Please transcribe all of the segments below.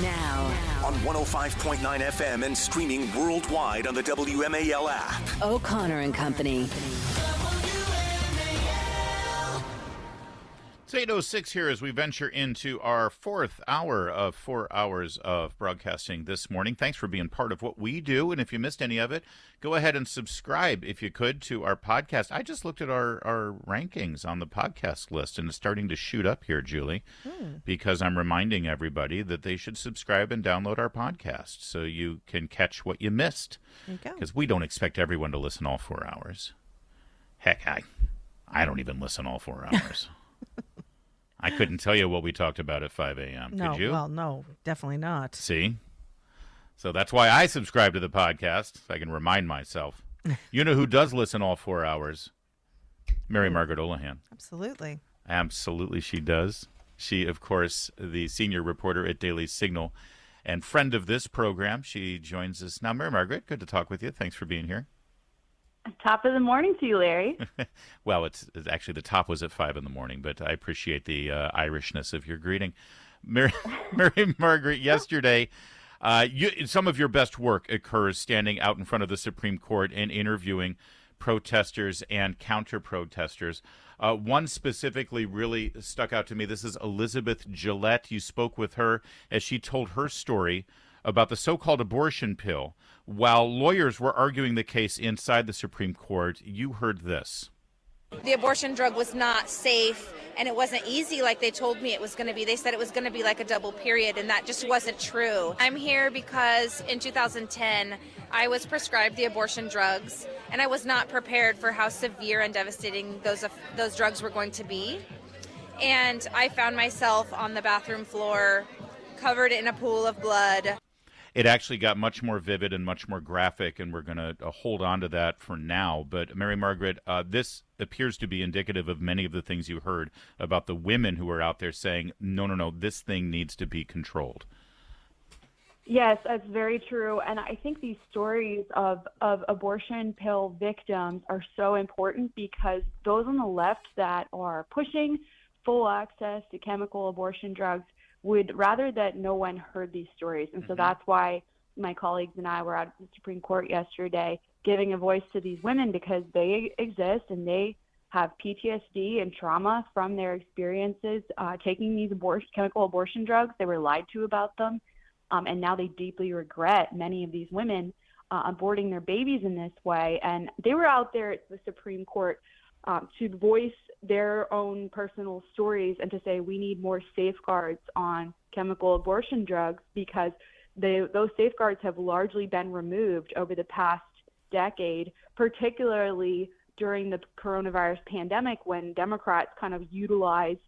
Now on 105.9 FM and streaming worldwide on the WMAL app. O'Connor and Company. It's 8:06 here as we venture into our fourth hour of 4 hours of broadcasting this morning. Thanks for being part of what we do. And if you missed any of it, go ahead and subscribe, if you could, to our podcast. I just looked at our rankings on the podcast list, and it's starting to shoot up here, Julie, because I'm reminding everybody that they should subscribe and download our podcast so you can catch what you missed. Because we don't expect everyone to listen all 4 hours. Heck, I don't even listen all 4 hours. I couldn't tell you what we talked about at 5 a.m. No, Could you? Well, no, definitely not. See? So that's why I subscribe to the podcast, so I can remind myself. You know who does listen all 4 hours? Margaret Olohan. Absolutely. Absolutely she does. She, of course, the senior reporter at Daily Signal and friend of this program. She joins us now. Margaret, good to talk with you. Thanks for being here. Top of the morning to you, Larry. Well, it's actually the top was at 5 in the morning, but I appreciate the Irishness of your greeting. Mary Margaret, yesterday, some of your best work occurs standing out in front of the Supreme Court and interviewing protesters and counter-protesters. One specifically really stuck out to me. This is Elizabeth Gillette. You spoke with her as she told her story about the so-called abortion pill. While lawyers were arguing the case inside the Supreme Court, you heard this. The abortion drug was not safe, and it wasn't easy like they told me it was going to be. They said it was going to be like a double period, and that just wasn't true. I'm here because in 2010, I was prescribed the abortion drugs, and I was not prepared for how severe and devastating those drugs were going to be. And I found myself on the bathroom floor, covered in a pool of blood. It actually got much more vivid and much more graphic, and we're going to hold on to that for now. But Mary Margaret, this appears to be indicative of many of the things you heard about the women who are out there saying, no, this thing needs to be controlled. Yes, that's very true. And I think these stories of abortion pill victims are so important because those on the left that are pushing full access to chemical abortion drugs would rather that no one heard these stories. And so that's why my colleagues and I were at the Supreme Court yesterday giving a voice to these women, because they exist and they have PTSD and trauma from their experiences taking these chemical abortion drugs. They were lied to about them. And now they deeply regret, many of these women, aborting their babies in this way. And they were out there at the Supreme Court to voice their own personal stories and to say we need more safeguards on chemical abortion drugs because those safeguards have largely been removed over the past decade, particularly during the coronavirus pandemic when Democrats kind of utilized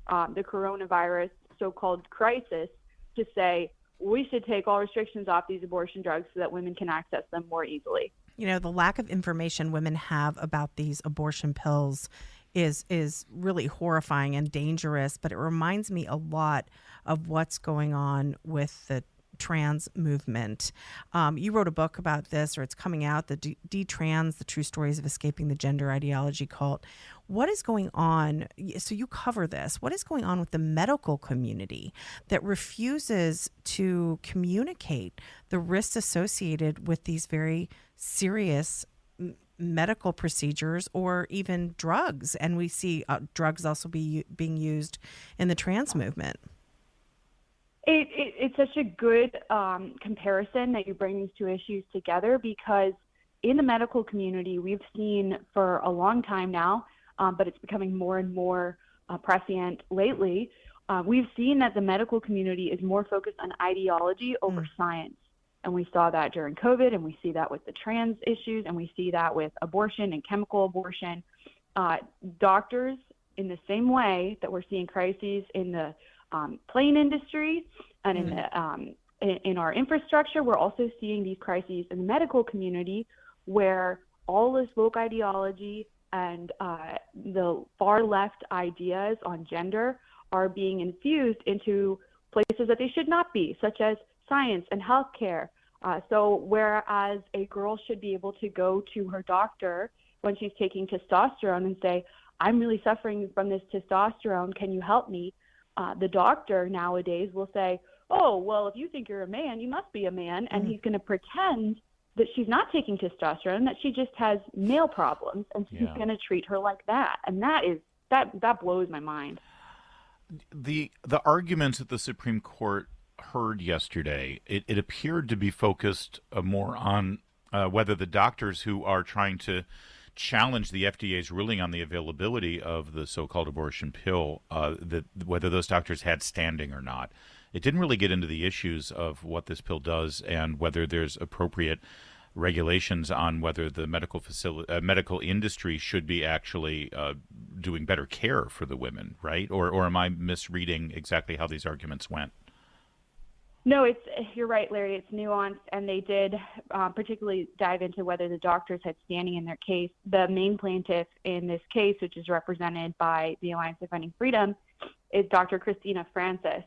the coronavirus so-called crisis to say we should take all restrictions off these abortion drugs so that women can access them more easily. You know, the lack of information women have about these abortion pills is really horrifying and dangerous, but it reminds me a lot of what's going on with the trans movement. You wrote a book about this, or it's coming out, the D-Trans, the true stories of escaping the gender ideology cult. What is going on? So you cover this. What is going on with the medical community that refuses to communicate the risks associated with these very serious medical procedures or even drugs? And we see drugs also being used in the trans movement. It's such a good comparison that you bring these two issues together, because in the medical community, we've seen for a long time now, but it's becoming more and more prescient lately, we've seen that the medical community is more focused on ideology over science. And we saw that during COVID, and we see that with the trans issues, and we see that with abortion and chemical abortion. Doctors, in the same way that we're seeing crises in the plane industry and in our infrastructure, we're also seeing these crises in the medical community where all this woke ideology and the far left ideas on gender are being infused into places that they should not be, such as science and healthcare. So whereas a girl should be able to go to her doctor when she's taking testosterone and say, I'm really suffering from this testosterone, can you help me? The doctor nowadays will say, oh, well, if you think you're a man, you must be a man. And he's going to pretend that she's not taking testosterone, that she just has male problems, and so he's going to treat her like that. And that blows my mind. The arguments that the Supreme Court heard yesterday, it appeared to be focused more on whether the doctors who are trying to challenge the FDA's ruling on the availability of the so-called abortion pill, whether those doctors had standing or not. It didn't really get into the issues of what this pill does and whether there's appropriate regulations on whether the medical industry should be actually doing better care for the women, right? Or am I misreading exactly how these arguments went? No, you're right, Larry. It's nuanced, and they did particularly dive into whether the doctors had standing in their case. The main plaintiff in this case, which is represented by the Alliance Defending Freedom, is Dr. Christina Francis.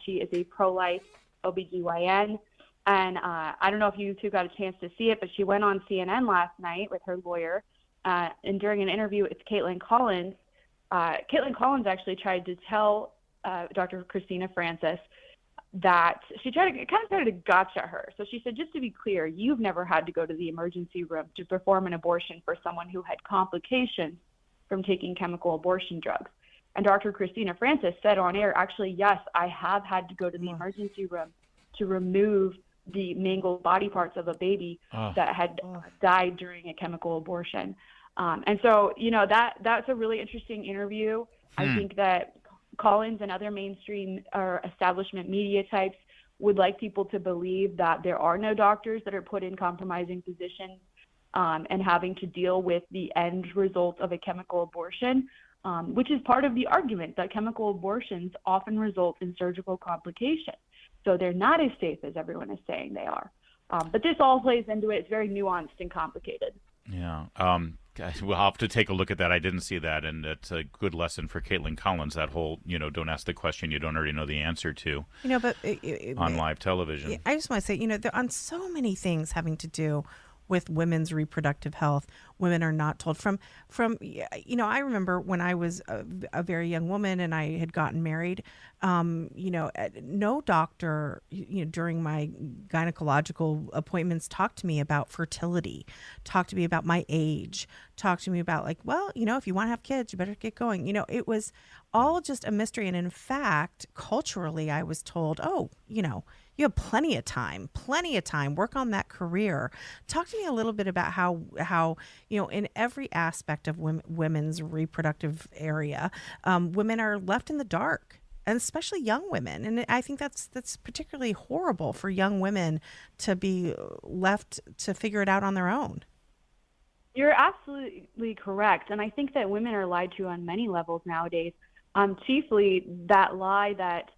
She is a pro-life OBGYN, and I don't know if you two got a chance to see it, but she went on CNN last night with her lawyer, and during an interview with Caitlin Collins actually tried to tell Dr. Christina Francis that she tried to gotcha her. So she said, just to be clear, you've never had to go to the emergency room to perform an abortion for someone who had complications from taking chemical abortion drugs. And Dr. Christina Francis said on air, actually, yes, I have had to go to the emergency room to remove the mangled body parts of a baby that had died during a chemical abortion. And so, that's a really interesting interview. I think that Collins and other mainstream or establishment media types would like people to believe that there are no doctors that are put in compromising positions and having to deal with the end result of a chemical abortion, which is part of the argument that chemical abortions often result in surgical complications. So they're not as safe as everyone is saying they are. But this all plays into it. It's very nuanced and complicated. Yeah. We'll have to take a look at that. I didn't see that, and it's a good lesson for Caitlin Collins, that whole, don't ask the question you don't already know the answer to but on live television. I just want to say, there on so many things having to do with women's reproductive health, women are not told from, I remember when I was a very young woman and I had gotten married, no doctor, during my gynecological appointments talked to me about fertility, talked to me about my age, talked to me about if you want to have kids, you better get going. It was all just a mystery. And in fact, culturally, I was told, you have plenty of time, work on that career. Talk to me a little bit about how in every aspect of women's reproductive area, women are left in the dark, and especially young women. And I think that's particularly horrible for young women to be left to figure it out on their own. You're absolutely correct. And I think that women are lied to on many levels nowadays. Chiefly that lie that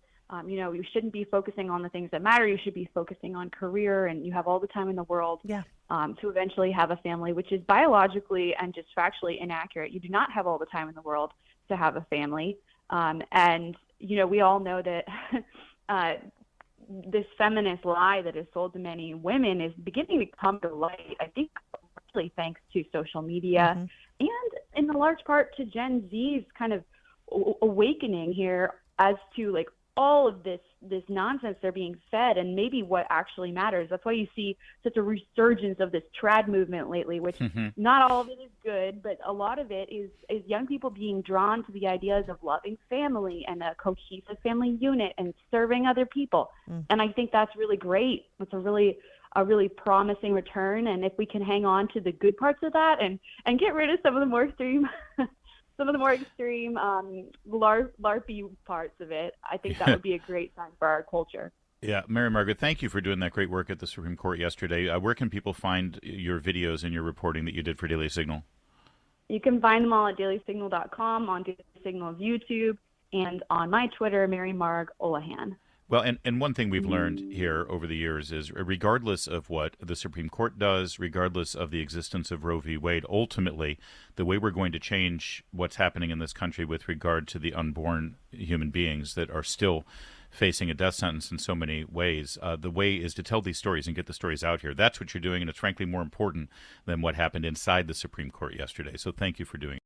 you shouldn't be focusing on the things that matter. You should be focusing on career, and you have all the time in the world to eventually have a family, which is biologically and just factually inaccurate. You do not have all the time in the world to have a family. And we all know that this feminist lie that is sold to many women is beginning to come to light, I think, largely thanks to social media and in a large part to Gen Z's kind of awakening here as to all of this nonsense they're being fed and maybe what actually matters. That's why you see such a resurgence of this trad movement lately, which not all of it is good, but a lot of it is young people being drawn to the ideas of loving family and a cohesive family unit and serving other people. And I think that's really great. It's a really promising return. And if we can hang on to the good parts of that and get rid of some of the more extreme LARPy parts of it, I think that would be a great sign for our culture. Yeah, Mary Margaret, thank you for doing that great work at the Supreme Court yesterday. Where can people find your videos and your reporting that you did for Daily Signal? You can find them all at dailysignal.com, on Daily Signal's YouTube, and on my Twitter, Mary Marg Olohan. Well, and one thing we've learned here over the years is regardless of what the Supreme Court does, regardless of the existence of Roe v. Wade, ultimately, the way we're going to change what's happening in this country with regard to the unborn human beings that are still facing a death sentence in so many ways, the way is to tell these stories and get the stories out here. That's what you're doing, and it's frankly more important than what happened inside the Supreme Court yesterday. So thank you for doing it.